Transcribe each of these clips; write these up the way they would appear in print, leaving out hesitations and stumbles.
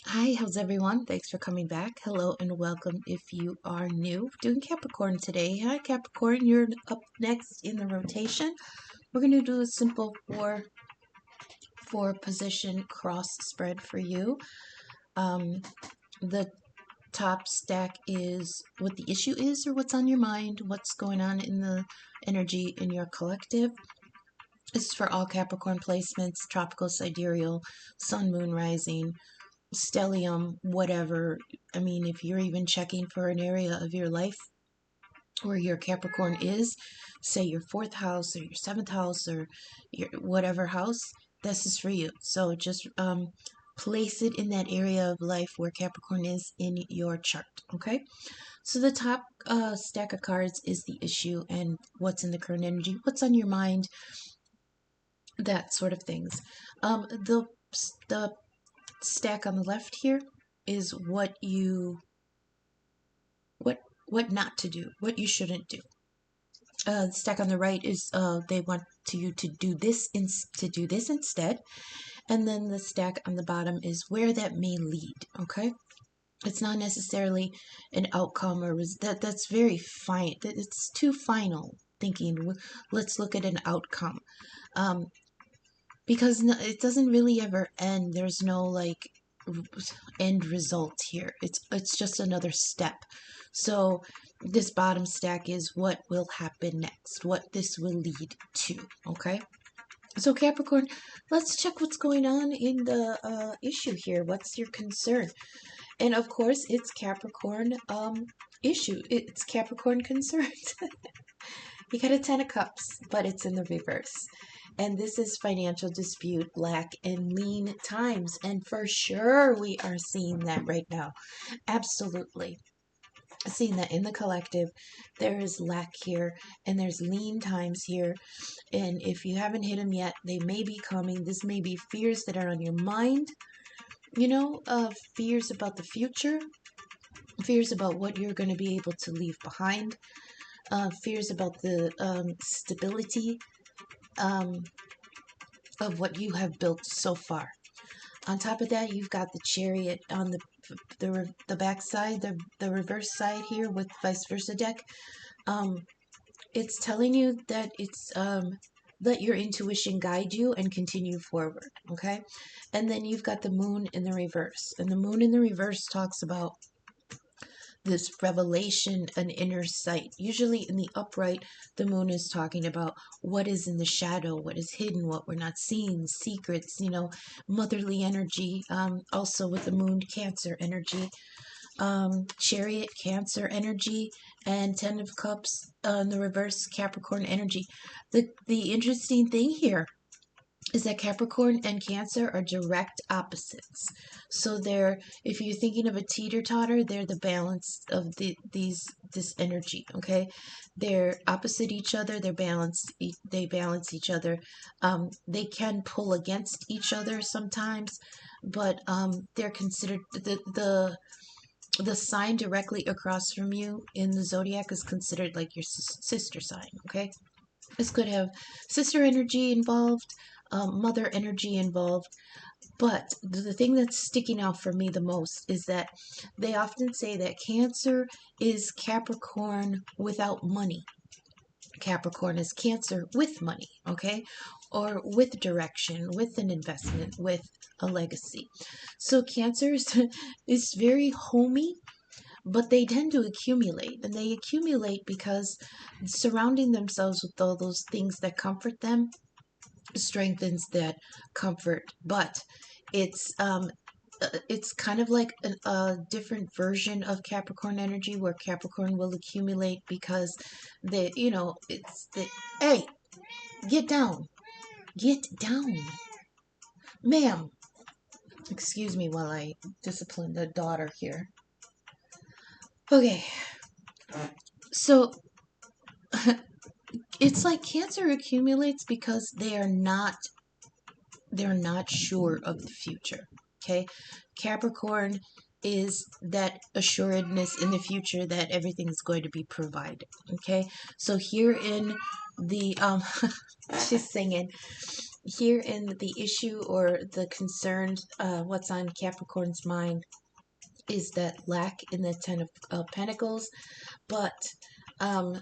Hi, how's everyone? Thanks for coming back. Hello and welcome if you are new. Doing Capricorn today. Hi, Capricorn, you're up next in the rotation. We're going to do a simple four position cross spread for you. The top stack is what the issue is or what's on your mind, what's going on in the energy in your collective. This is for all Capricorn placements, tropical, sidereal, sun, moon, rising, stellium, whatever. I mean, if you're even checking for an area of your life where your Capricorn is, say your fourth house or your seventh house or your whatever house, this is for you. So just place it in that area of life where Capricorn is in your chart. Okay. So the top stack of cards is the issue and what's in the current energy, what's on your mind, that sort of things. The stack on the left here is what not to do, what you shouldn't do. The stack on the right is they want you to do this instead, and then the stack on the bottom is where that may lead. Okay, it's not necessarily an outcome or that's very fine. It's too final thinking. Let's look at an outcome. Because it doesn't really ever end. There's no like end result here. It's just another step. So this bottom stack is what will happen next, what this will lead to. Okay. So Capricorn, let's check what's going on in the issue here. What's your concern? And of course, it's Capricorn issue. It's Capricorn concerns. You got a 10 of cups, but it's in the reverse. And this is financial dispute, lack, and lean times. And for sure, we are seeing that right now. Absolutely. Seeing that in the collective, there is lack here, and there's lean times here. And if you haven't hit them yet, they may be coming. This may be fears that are on your mind, fears about the future, fears about what you're going to be able to leave behind, fears about the stability of what you have built so far. On top of that, you've got the Chariot on the back side, the reverse side here with ViceVersa deck. It's telling you that it's let your intuition guide you and continue forward. Okay, and then you've got the Moon in the reverse, and the Moon in the reverse talks about this revelation, an inner sight. Usually in the upright, the moon is talking about what is in the shadow, what is hidden, what we're not seeing, secrets, motherly energy. Also with the moon, Cancer energy, Chariot, Cancer energy, and Ten of Cups in the reverse, Capricorn energy. The interesting thing here is that Capricorn and Cancer are direct opposites. So if you're thinking of a teeter-totter, they're the balance of this energy, okay? They're opposite each other, they balance each other. They can pull against each other sometimes, but they're considered the sign directly across from you in the zodiac is considered like your sister sign, okay? This could have sister energy involved, mother energy involved. But the thing that's sticking out for me the most is that they often say that Cancer is Capricorn without money. Capricorn is Cancer with money, okay? Or with direction, with an investment, with a legacy. So Cancer is very homey, but they tend to accumulate, and they accumulate because surrounding themselves with all those things that comfort them strengthens that comfort. But it's kind of like a different version of Capricorn energy, where Capricorn will accumulate because hey, get down, ma'am. Excuse me while I discipline the daughter here. Okay, so it's like Cancer accumulates because they're not sure of the future. Okay, Capricorn is that assuredness in the future that everything's going to be provided. Okay, so here in the she's singing. here in the issue or the concern, what's on Capricorn's mind is that lack in the Ten of Pentacles, but um,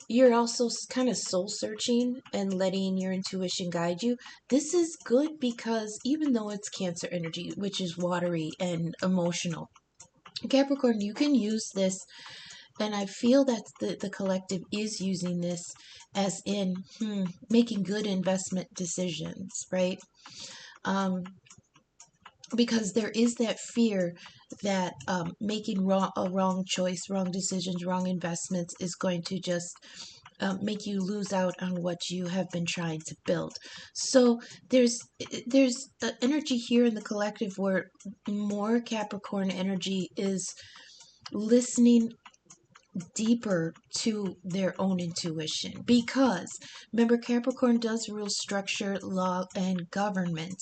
you're also kind of soul searching and letting your intuition guide you. This is good because even though it's Cancer energy, which is watery and emotional, Capricorn, you can use this, and I feel that the collective is using this as in making good investment decisions, right? Um, because there is that fear that making a wrong choice, wrong decisions, wrong investments is going to just make you lose out on what you have been trying to build. So there's energy here in the collective where more Capricorn energy is listening deeper to their own intuition, because remember, Capricorn does rule structure, law, and government.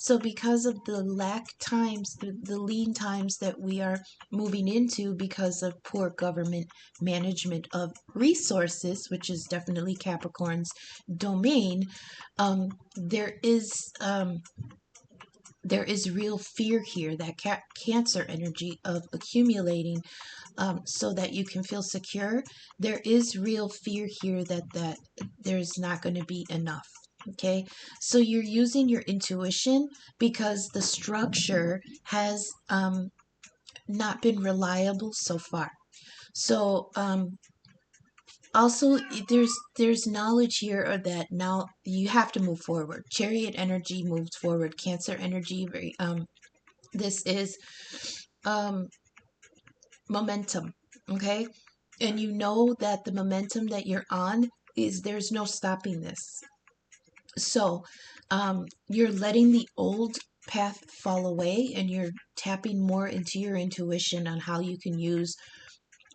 So because of the lack times, the lean times that we are moving into because of poor government management of resources, which is definitely Capricorn's domain, um, there is um, there is real fear here, that Cancer energy of accumulating so that you can feel secure. There is real fear here that there's not going to be enough. Okay, so you're using your intuition because the structure has not been reliable so far. So also there's knowledge here that now you have to move forward. Chariot energy moves forward. Cancer energy, very this is um momentum. Okay, and you know that the momentum that you're on is, there's no stopping this. So you're letting the old path fall away, and you're tapping more into your intuition on how you can use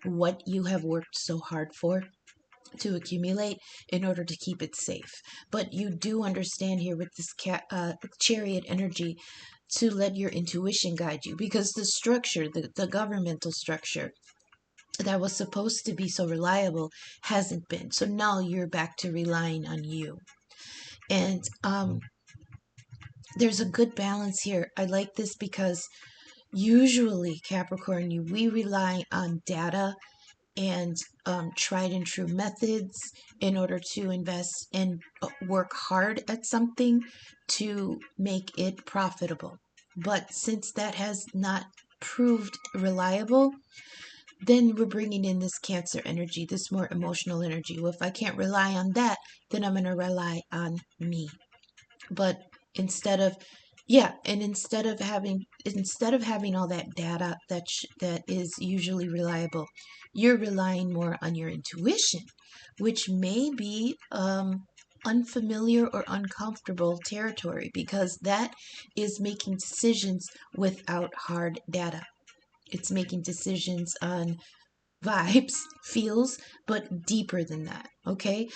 what you have worked so hard for to accumulate in order to keep it safe. But you do understand here with this chariot energy to let your intuition guide you, because the structure, the governmental structure that was supposed to be so reliable hasn't been. So now you're back to relying on you. And there's a good balance here. I like this because usually, Capricorn, we rely on data and tried and true methods in order to invest and work hard at something to make it profitable. But since that has not proved reliable, then we're bringing in this Cancer energy, this more emotional energy. Well, if I can't rely on that, then I'm going to rely on me. But instead of and instead of having all that data that is usually reliable, you're relying more on your intuition, which may be unfamiliar or uncomfortable territory, because that is making decisions without hard data. It's making decisions on vibes, feels, but deeper than that. Okay,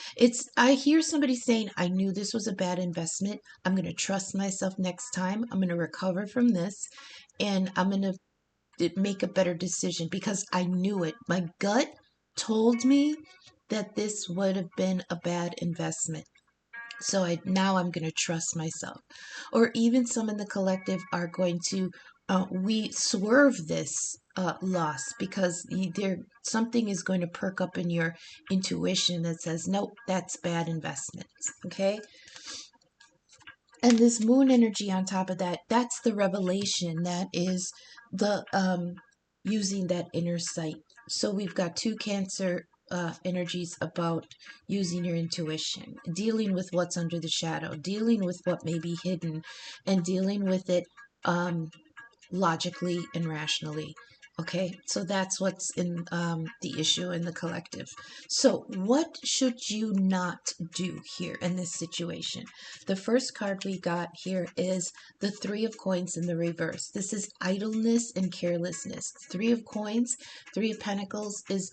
I hear somebody saying, I knew this was a bad investment. I'm going to trust myself next time. I'm going to recover from this, and I'm going to make a better decision because I knew it. My gut told me that this would have been a bad investment. So now I'm going to trust myself. Or even some in the collective are going to we swerve this loss, because there something is going to perk up in your intuition that says, nope, that's bad investment. Okay, and this moon energy on top of that, that's the revelation, that is the using that inner sight. So we've got two Cancer energies about using your intuition, dealing with what's under the shadow, dealing with what may be hidden, and dealing with it logically and rationally. Okay, so that's what's in the issue in the collective. So, what should you not do here in this situation? The first card we got here is the Three of Coins in the reverse. This is idleness and carelessness. Three of Coins, Three of Pentacles is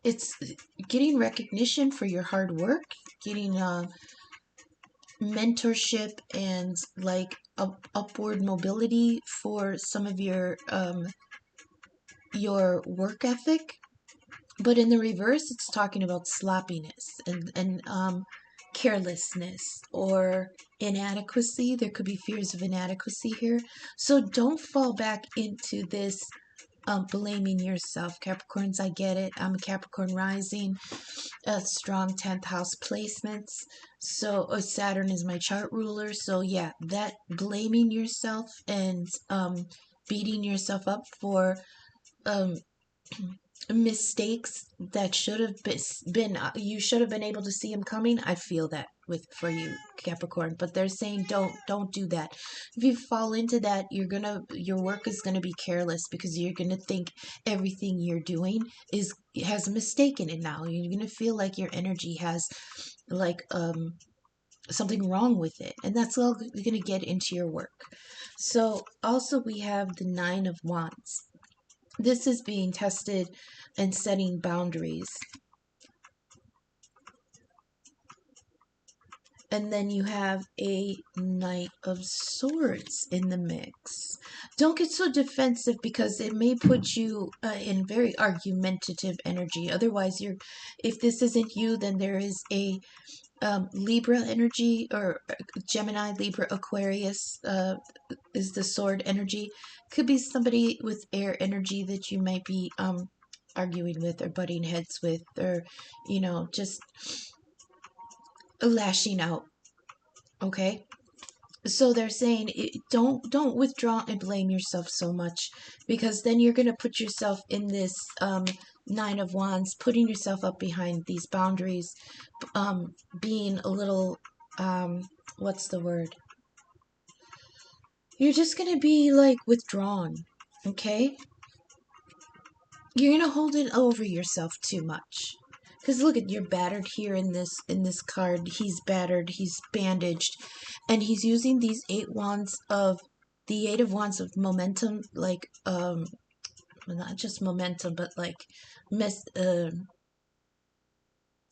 it's getting recognition for your hard work, getting mentorship and like upward mobility for some of your work ethic. But in the reverse, it's talking about sloppiness and carelessness or inadequacy. There could be fears of inadequacy here. So don't fall back into this blaming yourself. Capricorns, I get it. I'm a Capricorn rising, a strong 10th house placements. So Saturn is my chart ruler. So yeah, that blaming yourself and beating yourself up for um, mistakes that should have been you should have been able to see them coming. I feel that with for you, Capricorn, but they're saying don't do that. If you fall into that, your work is gonna be careless because you're gonna think everything you're doing has a mistake in it. Now you're gonna feel like your energy has like something wrong with it, and that's all gonna get into your work. So also we have the Nine of Wands. This is being tested and setting boundaries. And then you have a Knight of Swords in the mix. Don't get so defensive because it may put you in very argumentative energy. Otherwise, if this isn't you, then there is a Libra energy, or Gemini, Libra, Aquarius is the sword energy. Could be somebody with air energy that you might be arguing with or butting heads with, or just lashing out. Okay, so they're saying don't withdraw and blame yourself so much, because then you're going to put yourself in this Nine of Wands, putting yourself up behind these boundaries, being a little what's the word, you're just going to be like withdrawn. Okay, you're going to hold it over yourself too much. Because look at, you're battered here in this card. He's battered, he's bandaged, and he's using these the 8 of Wands of momentum, like not just momentum, but like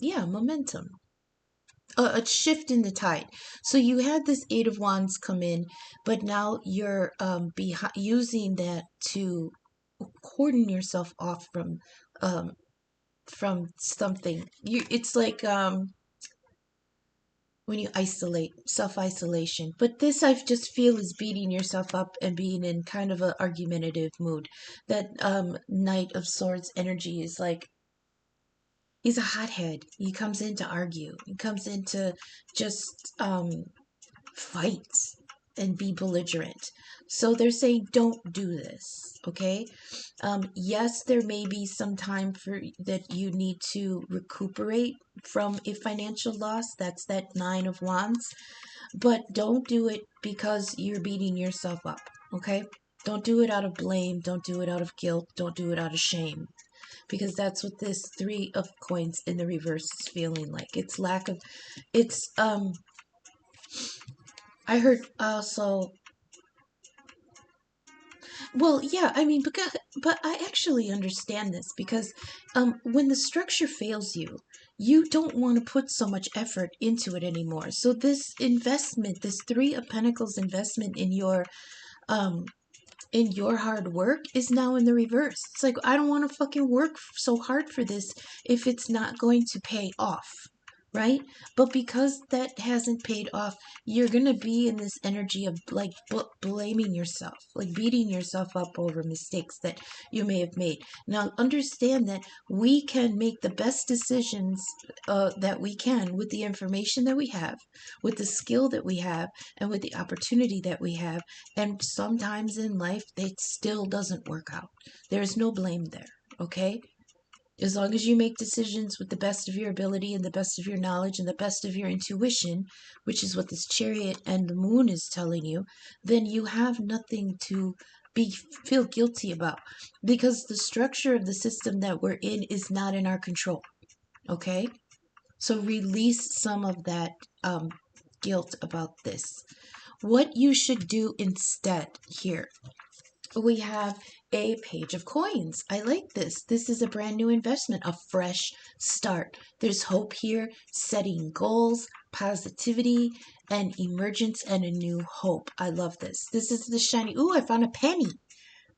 momentum. A shift in the tide. So you had this 8 of Wands come in, but now you're using that to cordon yourself off from something. It's like when you isolate, self-isolation. But this, I just feel, is beating yourself up and being in kind of an argumentative mood. That Knight of Swords energy is like, he's a hothead. He comes in to argue. He comes in to just fight and be belligerent. So they're saying don't do this, okay? Yes, there may be some time that you need to recuperate from a financial loss. That's that 9 of Wands. But don't do it because you're beating yourself up, okay? Don't do it out of blame. Don't do it out of guilt. Don't do it out of shame. Because that's what this 3 of Coins in the reverse is feeling like. I heard also, well, yeah, I mean, but I actually understand this, because when the structure fails you, you don't want to put so much effort into it anymore. So this investment, this 3 of Pentacles investment in your hard work, is now in the reverse. It's like, I don't want to fucking work so hard for this if it's not going to pay off, right? But because that hasn't paid off, you're gonna be in this energy of like blaming yourself, like beating yourself up over mistakes that you may have made. Now understand that we can make the best decisions that we can with the information that we have, with the skill that we have, and with the opportunity that we have. And sometimes in life it still doesn't work out. There's no blame there, okay? As long as you make decisions with the best of your ability and the best of your knowledge and the best of your intuition, which is what this Chariot and the Moon is telling you, then you have nothing to feel guilty about, because the structure of the system that we're in is not in our control. Okay? So release some of that guilt about this. What you should do instead here, we have a Page of Coins. I like this. This is a brand new investment, a fresh start. There's hope here, setting goals, positivity, and emergence, and a new hope. I love this. This is the shiny. Ooh, I found a penny.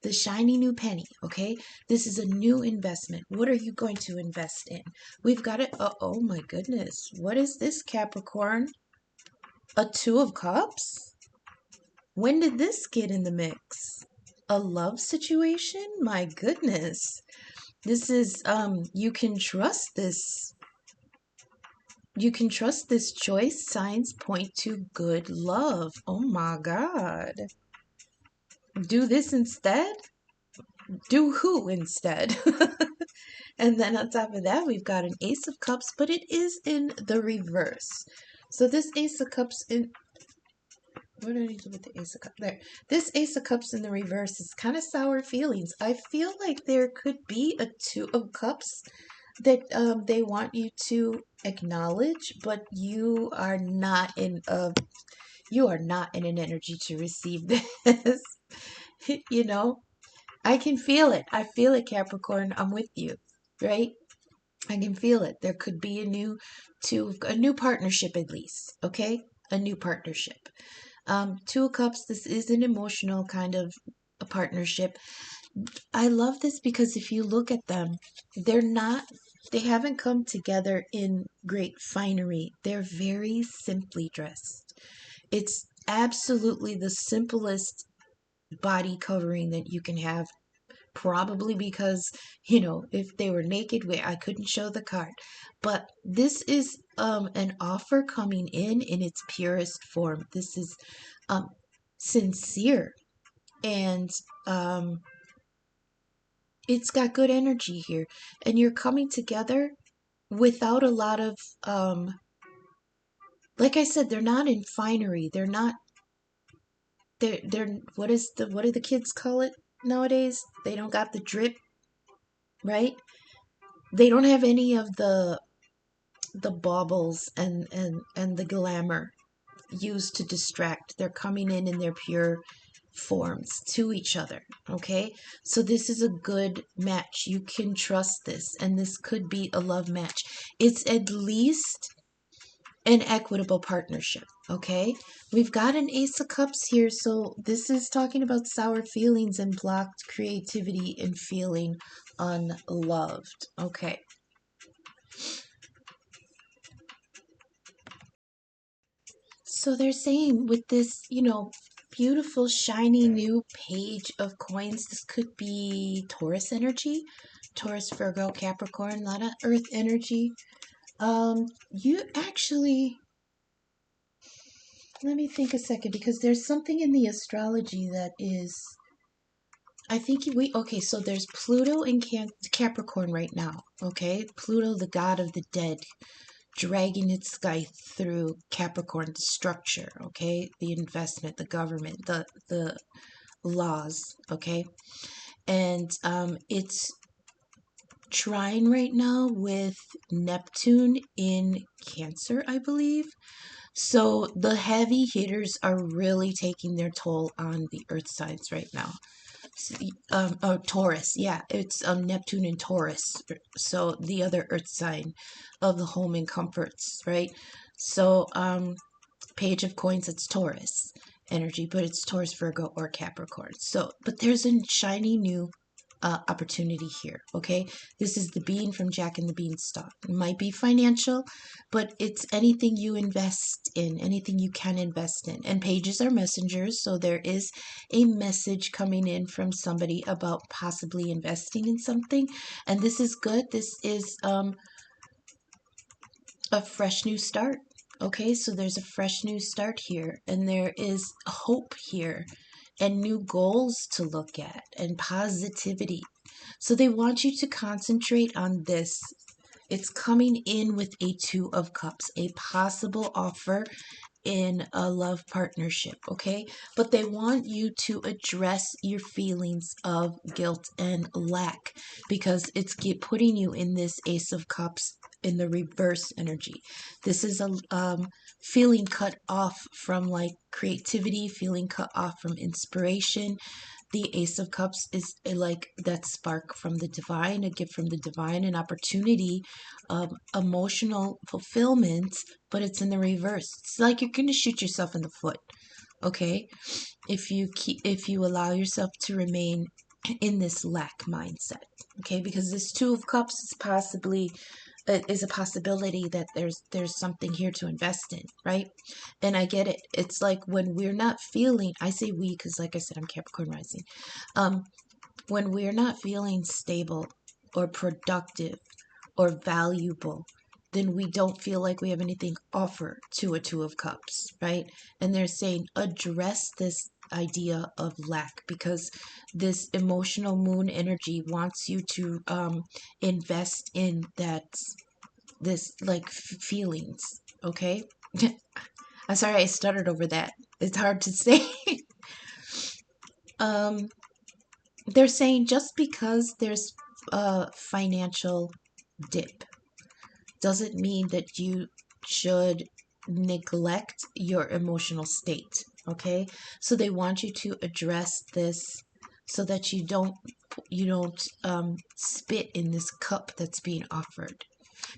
the shiny new penny, okay? This is a new investment. What are you going to invest in? We've got it. Oh my goodness. What is this, Capricorn? A Two of Cups? When did this get in the mix? A love situation? My goodness. This is, you can trust this. You can trust this choice. Signs point to good love. Oh my God. Do this instead? Do who instead? And then on top of that, we've got an Ace of Cups, but it is in the reverse. So this Ace of Cups in... What did I do with the Ace of Cups? There. This Ace of Cups in the reverse is kind of sour feelings. I feel like there could be a Two of Cups that they want you to acknowledge, but you are not in an energy to receive this. You know, I can feel it. I feel it, Capricorn. I'm with you, right? I can feel it. There could be a new partnership at least. Okay, a new partnership. Two of Cups. This is an emotional kind of a partnership. I love this because if you look at them, they haven't come together in great finery. They're very simply dressed. It's absolutely the simplest body covering that you can have. Probably because, if they were naked, I couldn't show the card. But this is an offer coming in its purest form. This is sincere, and it's got good energy here. And you're coming together without a lot of, like I said, they're not in finery. They're what do the kids call it nowadays? They don't got the drip, right? They don't have any of the baubles and the glamour used to distract. They're coming in their pure forms to each other, okay? So this is a good match. You can trust this, and this could be a love match. It's at least an equitable partnership, okay? We've got an Ace of Cups here, so this is talking about sour feelings and blocked creativity and feeling unloved, okay? So they're saying with this, beautiful, shiny new page of coins, this could be Taurus energy, Taurus, Virgo, Capricorn, a lot of earth energy. You actually, let me think a second, because there's something in the astrology that is, I think okay, so there's Pluto in Capricorn right now, okay? Pluto, the god of the dead, dragging its scythe through Capricorn structure, okay? The investment, the government, the laws, okay? And it's trine right now with Neptune in Cancer, I believe. So the heavy hitters are really taking their toll on the earth signs right now. Taurus, yeah, it's Neptune in Taurus, so the other earth sign of the home and comforts, right? So page of coins, it's Taurus energy, but it's Taurus, Virgo, or Capricorn. So, but there's a shiny new opportunity here, okay? This is the bean from Jack and the Beanstalk. It might be financial, but it's anything you invest in, anything you can invest in. And pages are messengers, so there is a message coming in from somebody about possibly investing in something. And this is good. This is a fresh new start. Okay, so there's a fresh new start here, and there is hope here, and new goals to look at, and positivity. So they want you to concentrate on this. It's coming in with a Two of Cups, a possible offer in a love partnership, okay? But they want you to address your feelings of guilt and lack, because it's putting you in this Ace of Cups in the reverse energy. This is a feeling cut off from like creativity, feeling cut off from inspiration. The Ace of Cups is like that spark from the divine, a gift from the divine, an opportunity of emotional fulfillment, but it's in the reverse. It's like you're going to shoot yourself in the foot, okay? If you allow yourself to remain in this lack mindset. Okay, because this Two of Cups is possibly is a possibility that there's something here to invest in, right? And I get it. It's like when we're not feeling, I say we because like I said, I'm Capricorn rising. When we're not feeling stable or productive or valuable, then we don't feel like we have anything offer to a Two of Cups, right? And they're saying address this idea of lack, because this emotional moon energy wants you to invest in that, this like feelings, okay? I'm sorry I stuttered over that. It's hard to say. um they're saying just because there's a financial dip doesn't mean that you should neglect your emotional state, okay? So they want you to address this so that you don't spit in this cup that's being offered,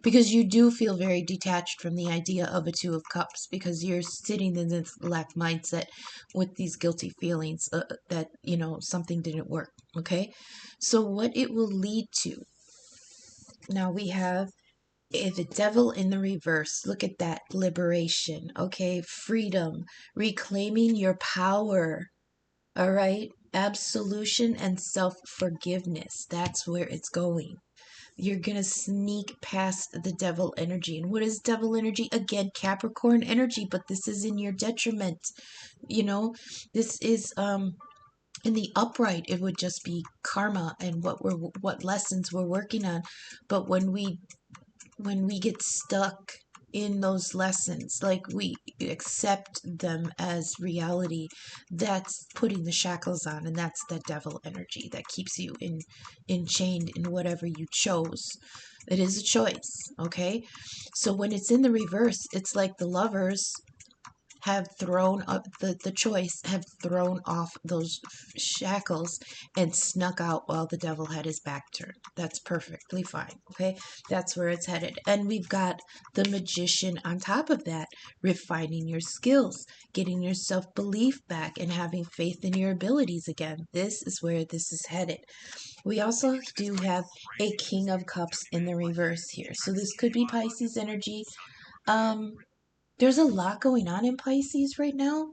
because you do feel very detached from the idea of a Two of Cups, because you're sitting in this lack mindset with these guilty feelings that something didn't work, okay? So what it will lead to, now we have the devil in the reverse. Look at that, liberation, okay? Freedom, reclaiming your power, all right? Absolution and self-forgiveness. That's where it's going. You're going to sneak past the devil energy. And what is devil energy? Again, Capricorn energy, but this is in your detriment. This is in the upright, it would just be karma and what lessons we're working on. But when we get stuck in those lessons, like we accept them as reality, that's putting the shackles on, and that's the devil energy that keeps you enchained in whatever you chose. It is a choice, okay? So when it's in the reverse, it's like the lovers have thrown up the choice, have thrown off those shackles and snuck out while the devil had his back turned. That's perfectly fine, okay? That's where it's headed. And we've got the magician on top of that, refining your skills, getting your self-belief back, and having faith in your abilities again. This is where this is headed. We also do have a King of Cups in the reverse here. So this could be Pisces energy. There's a lot going on in Pisces right now.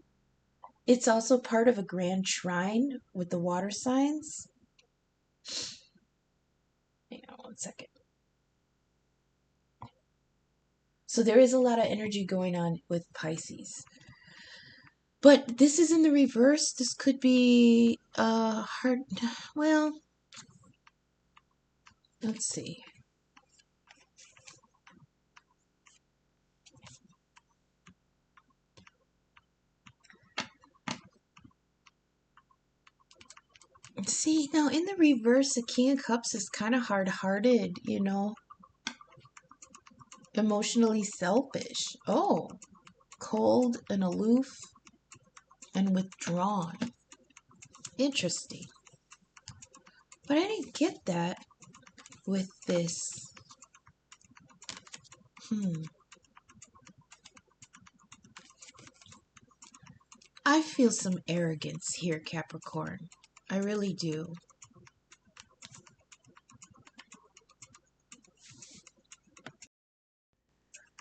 It's also part of a grand trine with the water signs. Hang on one second. So there is a lot of energy going on with Pisces. But this is in the reverse. This could be hard. Well, let's see. See, now in the reverse, the King of Cups is kind of hard-hearted, emotionally selfish. Oh, cold and aloof and withdrawn. Interesting. But I didn't get that with this. I feel some arrogance here, Capricorn. I really do.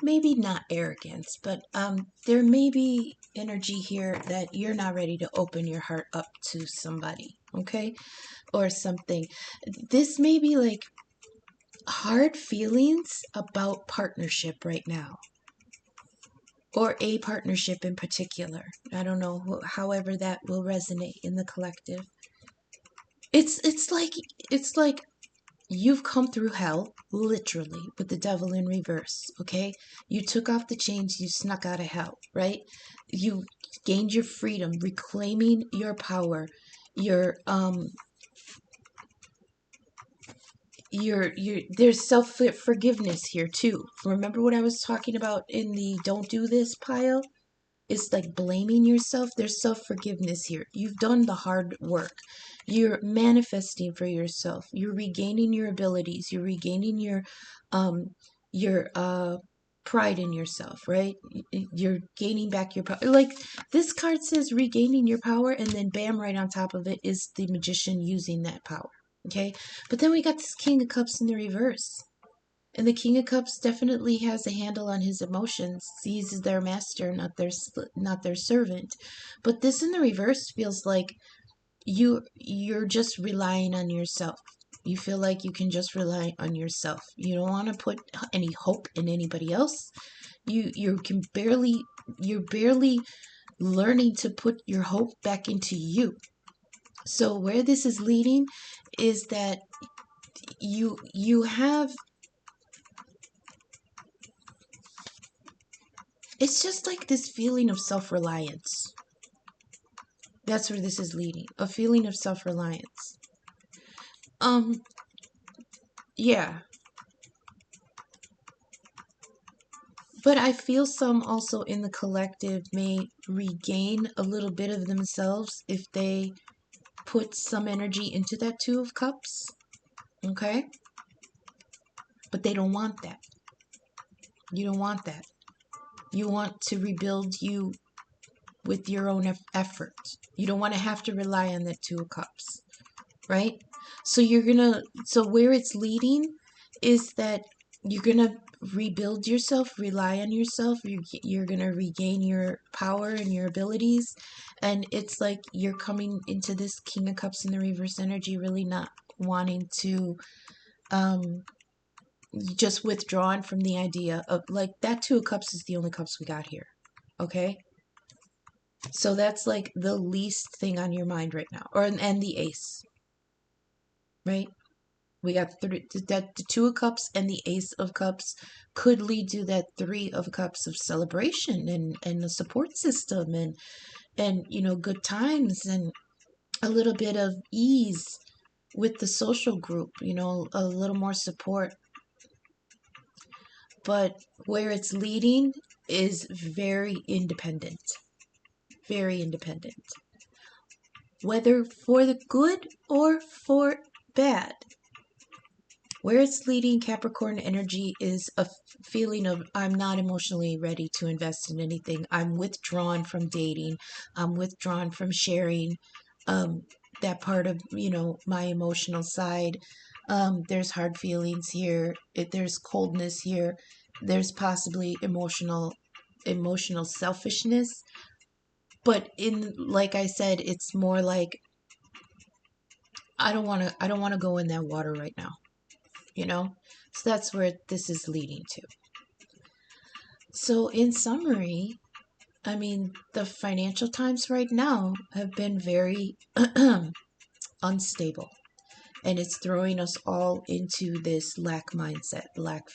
Maybe not arrogance, but there may be energy here that you're not ready to open your heart up to somebody, okay? Or something. This may be like hard feelings about partnership right now. Or a partnership in particular. I don't know, however that will resonate in the collective. It's like you've come through hell, literally, with the devil in reverse, okay? You took off the chains, you snuck out of hell, right? You gained your freedom, reclaiming your power, your there's self-forgiveness here too. Remember what I was talking about in the don't do this pile? It's like blaming yourself. There's self-forgiveness here. You've done the hard work. You're manifesting for yourself. You're regaining your abilities. You're regaining your pride in yourself, right? You're gaining back your power. Like this card says regaining your power, and then bam, right on top of it is the magician using that power. Okay, but then we got this King of Cups in the reverse. And the King of Cups definitely has a handle on his emotions. He's their master, not their servant. But this in the reverse feels like you're just relying on yourself. You feel like you can just rely on yourself. You don't want to put any hope in anybody else. You're barely learning to put your hope back into you. So where this is leading is that you have, it's just like this feeling of self-reliance. That's where this is leading. A feeling of self-reliance. Yeah. But I feel some also in the collective may regain a little bit of themselves if they put some energy into that Two of Cups. Okay? But they don't want that. You don't want that. You want to rebuild you with your own effort. You don't want to have to rely on that Two of Cups. Right? So where it's leading is that you're gonna rebuild yourself, rely on yourself. You're gonna regain your power and your abilities, and it's like you're coming into this King of Cups in the reverse energy, really not wanting to, just withdrawn from the idea of like that Two of Cups is the only cups we got here. Okay, so that's like the least thing on your mind right now, and the Ace, right? We got the Two of Cups and the Ace of Cups could lead to that Three of Cups of celebration and a support system and good times and a little bit of ease with the social group, a little more support. But where it's leading is very independent. Very independent. Whether for the good or for bad. Where it's leading Capricorn energy is a feeling of I'm not emotionally ready to invest in anything. I'm withdrawn from dating. I'm withdrawn from sharing that part of, my emotional side. There's hard feelings here. There's coldness here. There's possibly emotional selfishness. But like I said, it's more like I don't want to go in that water right now. So that's where this is leading to. So in summary, I mean, the financial times right now have been very unstable, and it's throwing us all into this lack mindset,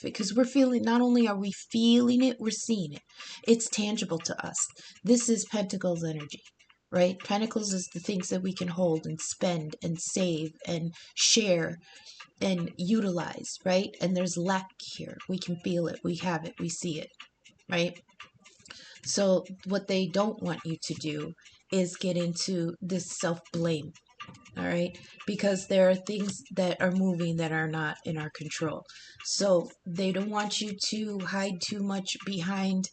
because we're feeling, not only are we feeling it, we're seeing it. It's tangible to us. This is Pentacles energy, right? Pentacles is the things that we can hold and spend and save and share and utilize, right? And there's lack here. We can feel it, we have it, we see it, right? So what they don't want you to do is get into this self-blame, all right? Because there are things that are moving that are not in our control. So they don't want you to hide too much behind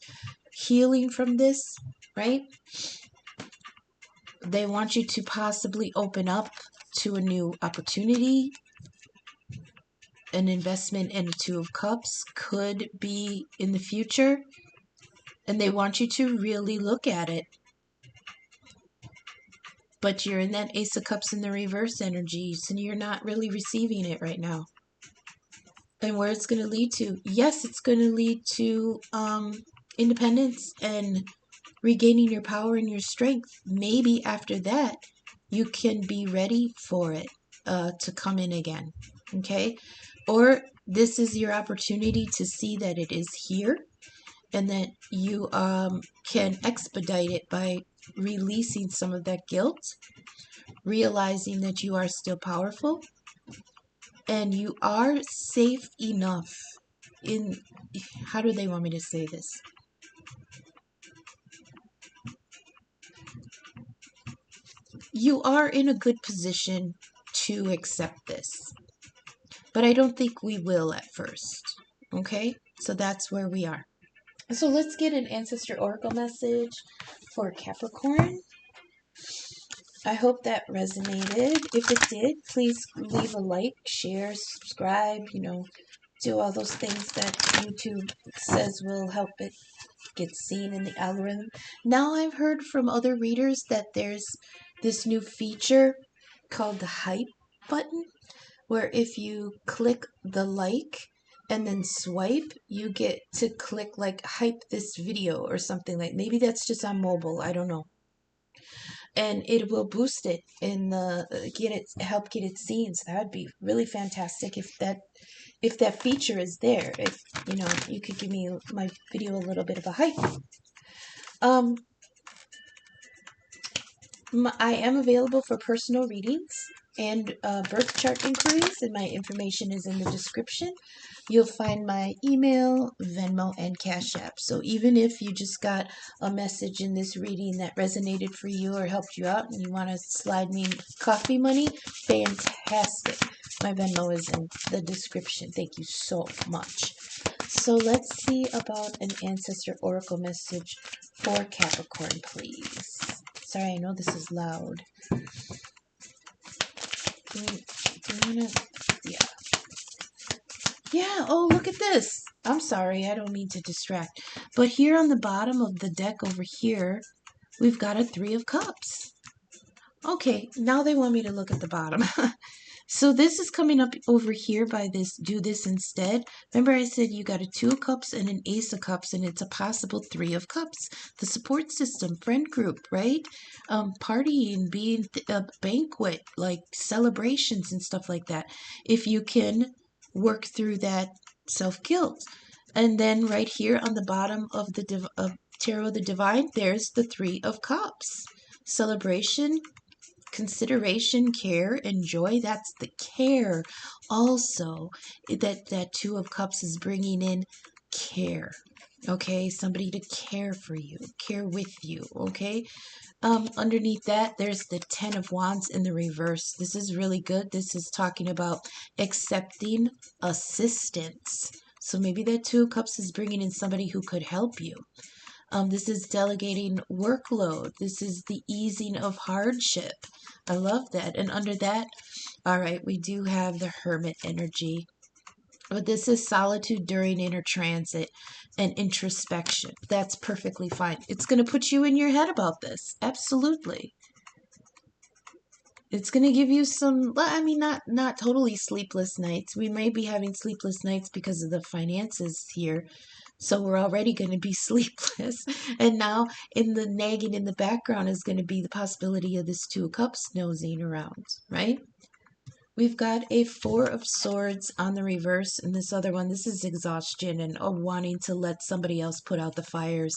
healing from this, right? They want you to possibly open up to a new opportunity. An investment in a Two of Cups could be in the future, and they want you to really look at it. But you're in that Ace of Cups in the reverse energy, so you're not really receiving it right now. And where it's going to lead to, yes, it's going to lead to independence and regaining your power and your strength. Maybe after that, you can be ready for it to come in again, okay? Or this is your opportunity to see that it is here, and that you can expedite it by releasing some of that guilt, realizing that you are still powerful, and you are safe enough in, how do they want me to say this? You are in a good position to accept this. But I don't think we will at first. Okay? So that's where we are. So let's get an ancestor oracle message for Capricorn. I hope that resonated. If it did, please leave a like, share, subscribe, do all those things that YouTube says will help it get seen in the algorithm. Now I've heard from other readers that there's this new feature called the hype button, where if you click the like and then swipe, you get to click like hype this video or something. Like maybe that's just on mobile, I don't know, and it will boost it in the help get it seen. So that would be really fantastic if that feature is there. If you could give me my video a little bit of a hype. um I am available for personal readings and birth chart inquiries, and my information is in the description. You'll find my email, Venmo, and Cash App. So even if you just got a message in this reading that resonated for you or helped you out and you want to slide me coffee money, fantastic. My Venmo is in the description. Thank you so much. So let's see about an ancestor oracle message for Capricorn, please. Sorry, I know this is loud. Yeah. Yeah, oh, look at this. I'm sorry, I don't mean to distract. But here on the bottom of the deck over here, we've got a 3 of Cups. Okay, now they want me to look at the bottom. So this is coming up over here by this, do this instead. Remember I said you got a 2 of Cups and an Ace of Cups, and it's a possible 3 of Cups. The support system, friend group, right? Partying, being a banquet, like celebrations and stuff like that. If you can work through that self-guilt. And then right here on the bottom of the Tarot of the Divine, there's the 3 of Cups. Celebration, consideration, care, and joy. That's the care. Also, that 2 of Cups is bringing in care. Okay, somebody to care for you, care with you. Okay. Underneath that, there's the 10 of Wands in the reverse. This is really good. This is talking about accepting assistance. So maybe that 2 of Cups is bringing in somebody who could help you. This is delegating workload. This is the easing of hardship. I love that. And under that, all right, we do have the Hermit energy. But this is solitude during inner transit and introspection. That's perfectly fine. It's going to put you in your head about this. Absolutely. It's going to give you some, I mean, not totally sleepless nights. We may be having sleepless nights because of the finances here. So we're already going to be sleepless. And now in the nagging in the background is going to be the possibility of this 2 of Cups nosing around, right? We've got a 4 of Swords on the reverse, and this other one, this is exhaustion and wanting to let somebody else put out the fires.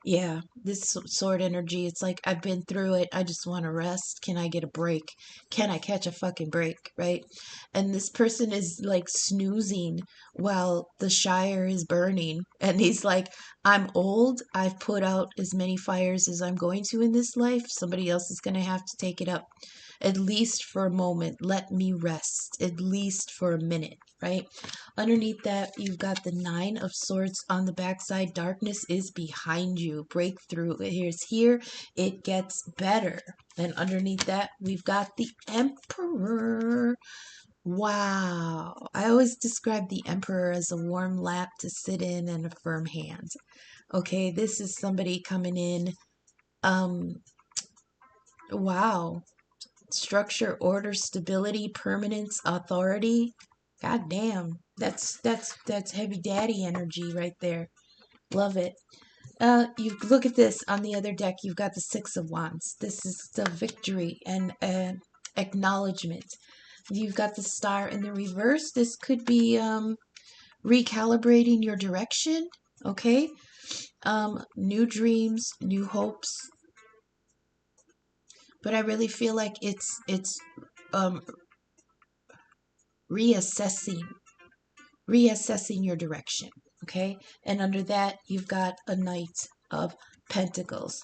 Yeah, this sword energy, it's like, I've been through it. I just want to rest. Can I get a break? Can I catch a fucking break, right? And this person is like snoozing while the Shire is burning. And he's like, I'm old. I've put out as many fires as I'm going to in this life. Somebody else is going to have to take it up. At least for a moment. Let me rest. At least for a minute, right? Underneath that, you've got the 9 of Swords on the backside. Darkness is behind you. Breakthrough. Here's here. It gets better. And underneath that, we've got the Emperor. Wow. I always describe the Emperor as a warm lap to sit in and a firm hand. Okay, this is somebody coming in. Wow. Structure, order, stability, permanence, authority. God damn. That's heavy daddy energy right there. Love it. You look at this on the other deck. You've got the 6 of Wands. This is the victory and acknowledgement. You've got the Star in the reverse. This could be recalibrating your direction. Okay. New dreams, new hopes. But I really feel like it's um, reassessing your direction. Okay. And under that, you've got a Knight of Pentacles.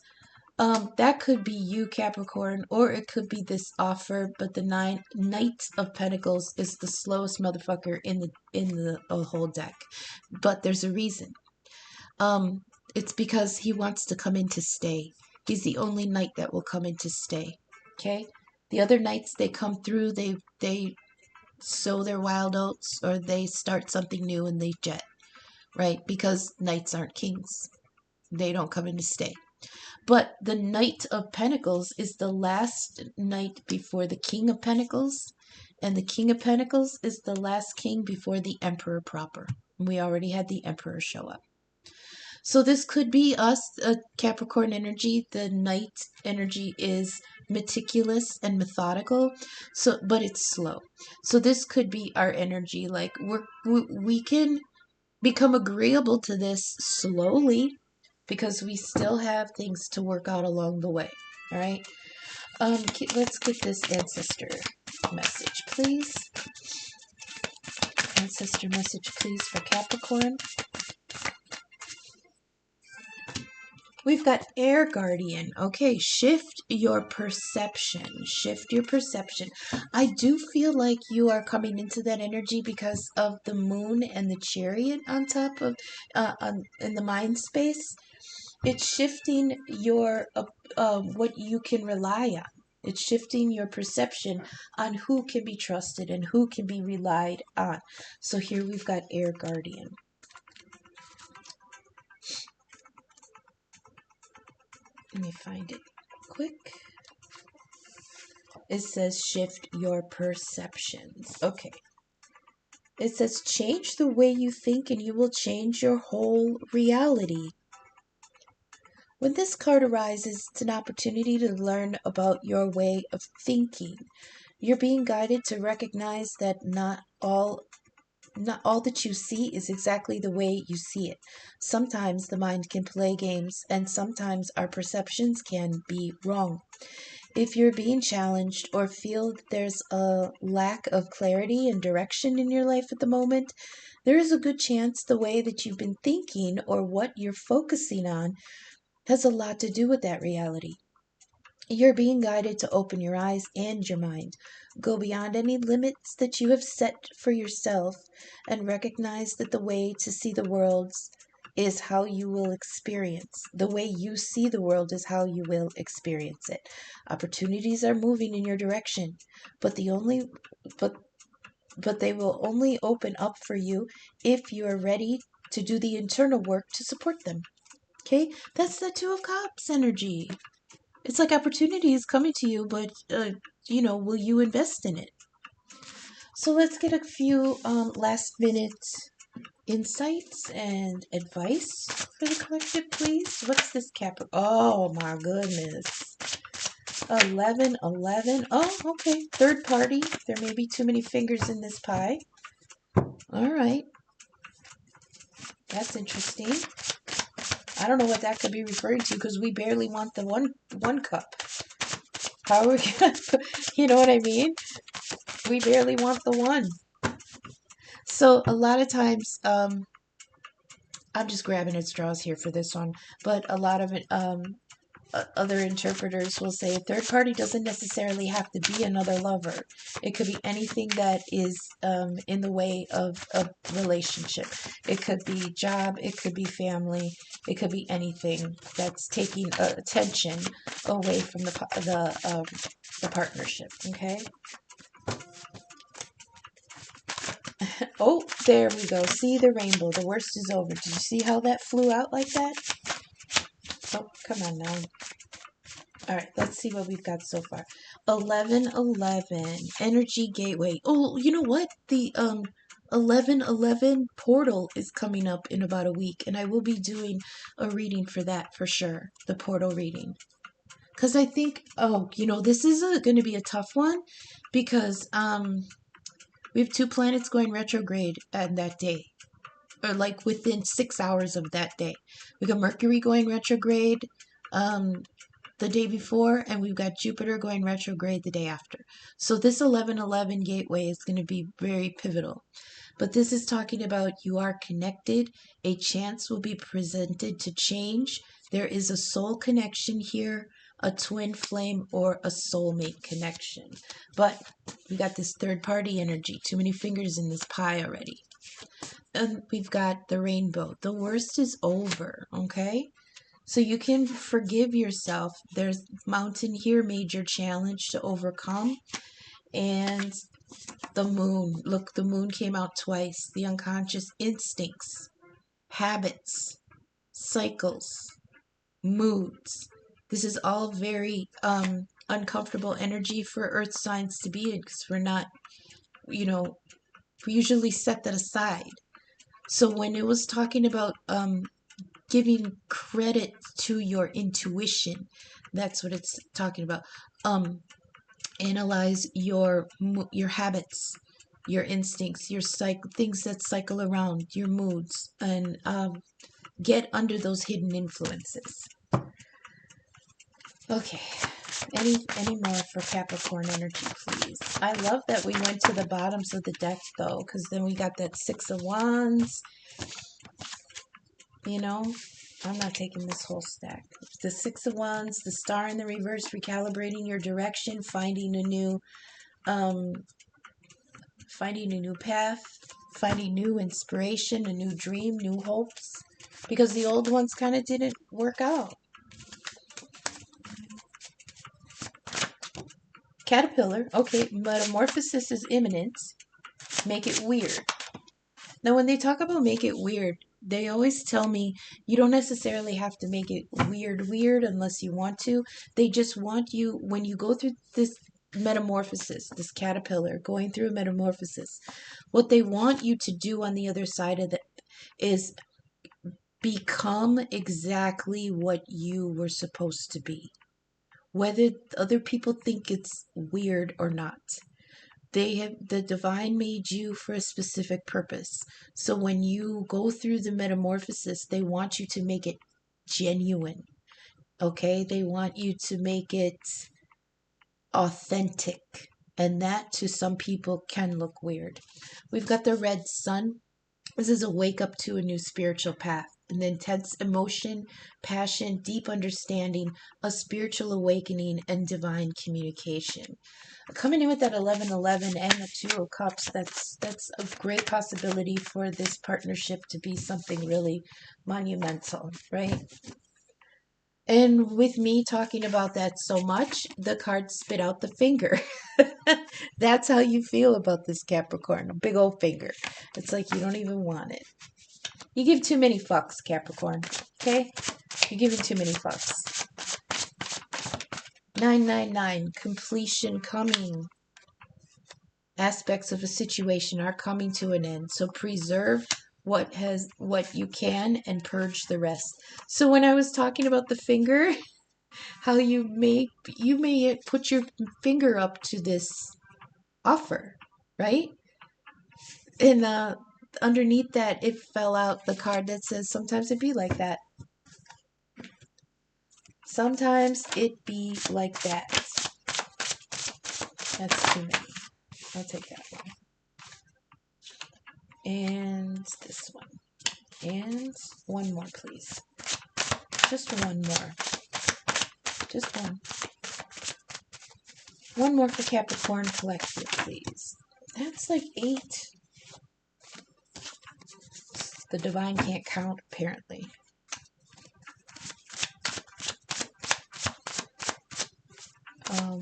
That could be you, Capricorn, or it could be this offer, but the Knight of Pentacles is the slowest motherfucker in the whole deck. But there's a reason. It's because he wants to come in to stay. He's the only knight that will come in to stay. Okay? The other knights, they come through, they sow their wild oats, or they start something new and they jet, right? Because knights aren't kings. They don't come in to stay. But the Knight of Pentacles is the last knight before the King of Pentacles, and the King of Pentacles is the last king before the Emperor proper. We already had the Emperor show up. So this could be us, a Capricorn energy. The Knight energy is meticulous and methodical, so but it's slow. So this could be our energy. Like we can become agreeable to this slowly, because we still have things to work out along the way. All right. Let's get this ancestor message, please. Ancestor message, please, for Capricorn. We've got Air Guardian. Okay, shift your perception. Shift your perception. I do feel like you are coming into that energy because of the moon and the chariot on top of, in the mind space. It's shifting your, what you can rely on. It's shifting your perception on who can be trusted and who can be relied on. So here we've got Air Guardian. Let me find it quick. It says shift your perceptions. Okay. It says change the way you think and you will change your whole reality. When this card arises, it's an opportunity to learn about your way of thinking. You're being guided to recognize that not all that you see is exactly the way you see it. Sometimes the mind can play games, and sometimes our perceptions can be wrong. If you're being challenged or feel that there's a lack of clarity and direction in your life at the moment, there is a good chance the way that you've been thinking or what you're focusing on has a lot to do with that reality. You're being guided to open your eyes and your mind. Go beyond any limits that you have set for yourself and recognize that the way to see the world is how you will experience. The way you see the world is how you will experience it. Opportunities are moving in your direction, but they will only open up for you if you are ready to do the internal work to support them. Okay? That's the Two of Cups energy. It's like opportunity is coming to you, but, will you invest in it? So let's get a few last minute insights and advice for the collective, please. What's this Capricorn? Oh, my goodness. 11, 11. Oh, okay. Third party. There may be too many fingers in this pie. All right. That's interesting. I don't know what that could be referring to because we barely want the one cup. How are we gonna, you know what I mean? We barely want the one. So a lot of times, I'm just grabbing at straws here for this one, but a lot of it, other interpreters will say third party doesn't necessarily have to be another lover. It could be anything that is in the way of a relationship. It could be job, it could be family, it could be anything that's taking attention away from the partnership. Okay. Oh, there we go. See the rainbow. The worst is over. Did you see how that flew out like that? Oh, come on now. All right, let's see what we've got so far. 1111 Energy Gateway. Oh, you know what? The 1111 portal is coming up in about a week, and I will be doing a reading for that for sure. The portal reading. Because I think, this is going to be a tough one because we have 2 planets going retrograde on that day, or like within 6 hours of that day. We got Mercury going retrograde the day before, and we've got Jupiter going retrograde the day after. So this 1111 gateway is going to be very pivotal. But this is talking about you are connected. A chance will be presented to change. There is a soul connection here, a twin flame, or a soulmate connection. But we got this third party energy. Too many fingers in this pie already. And we've got the rainbow. The worst is over, okay? So you can forgive yourself. There's mountain here, major challenge to overcome. And the moon. Look, the moon came out twice. The unconscious instincts, habits, cycles, moods. This is all very uncomfortable energy for earth signs to be in because we're not, we usually set that aside. So when it was talking about giving credit to your intuition, that's what it's talking about. Analyze your habits, your instincts, your things that cycle around, your moods, and get under those hidden influences. Okay, any more for Capricorn energy, please? I love that we went to the bottoms of the deck, though, because then we got that Six of Wands. I'm not taking this whole stack. The Six of Wands, the Star in the reverse, recalibrating your direction, finding a new path, finding new inspiration, a new dream, new hopes, because the old ones kind of didn't work out. Caterpillar, okay, metamorphosis is imminent. Make it weird. Now, when they talk about make it weird, they always tell me you don't necessarily have to make it weird unless you want to. They just want you, when you go through this metamorphosis, this caterpillar going through a metamorphosis, what they want you to do on the other side of it is become exactly what you were supposed to be, whether other people think it's weird or not. The divine made you for a specific purpose. So when you go through the metamorphosis, they want you to make it genuine. Okay? They want you to make it authentic. And that to some people can look weird. We've got the red sun. This is a wake up to a new spiritual path. An intense emotion, passion, deep understanding, a spiritual awakening, and divine communication. Coming in with that 1111 and the Two of Cups, that's a great possibility for this partnership to be something really monumental, right? And with me talking about that so much, the card spit out the finger. That's how you feel about this Capricorn, a big old finger. It's like you don't even want it. You give too many fucks, Capricorn, okay? You're giving too many fucks. 999, completion coming. Aspects of a situation are coming to an end. So preserve what you can and purge the rest. So when I was talking about the finger, how you may put your finger up to this offer, right? And underneath that, it fell out the card that says sometimes it be like that. Sometimes it be like that. That's too many. I'll take that one. And this one. And one more, please. Just one more. Just one. One more for Capricorn Collective, please. That's like 8. The divine can't count, apparently.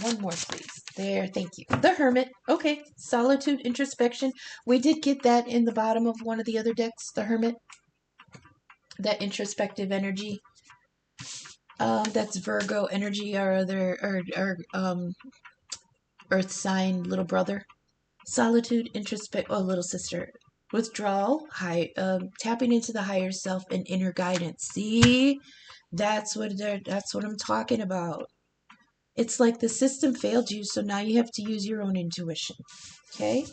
One more, please. There, thank you. The Hermit. Okay. Solitude, introspection. We did get that in the bottom of one of the other decks, the Hermit. That introspective energy. That's Virgo energy, our earth sign little brother. Solitude, little sister. Withdrawal, tapping into the higher self and inner guidance. See, that's what I'm talking about. It's like the system failed you, so now you have to use your own intuition. Okay?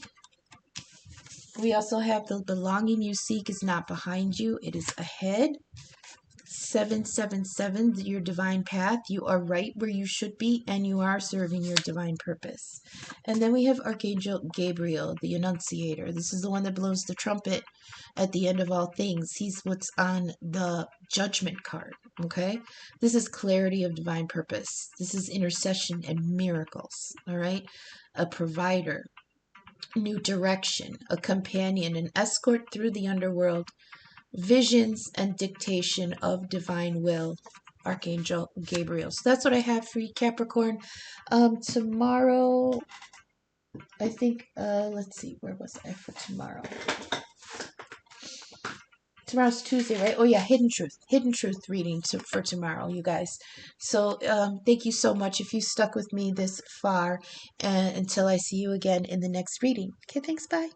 We also have the belonging you seek is not behind you, it is ahead. 777, your divine path. You are right where you should be, and you are serving your divine purpose. And then we have Archangel Gabriel, the Annunciator. This is the one that blows the trumpet at the end of all things. He's what's on the Judgment card, okay? This is clarity of divine purpose. This is intercession and miracles, all right? A provider. new direction, a companion, an escort through the underworld, visions and dictation of divine will. Archangel Gabriel. So that's what I have for you, Capricorn. Tomorrow, I think, let's see, where was I for tomorrow? Tomorrow's Tuesday, right? Oh yeah, hidden truth reading for tomorrow, you guys. So thank you so much if you stuck with me this far, and until I see you again in the next reading. Okay, thanks, bye.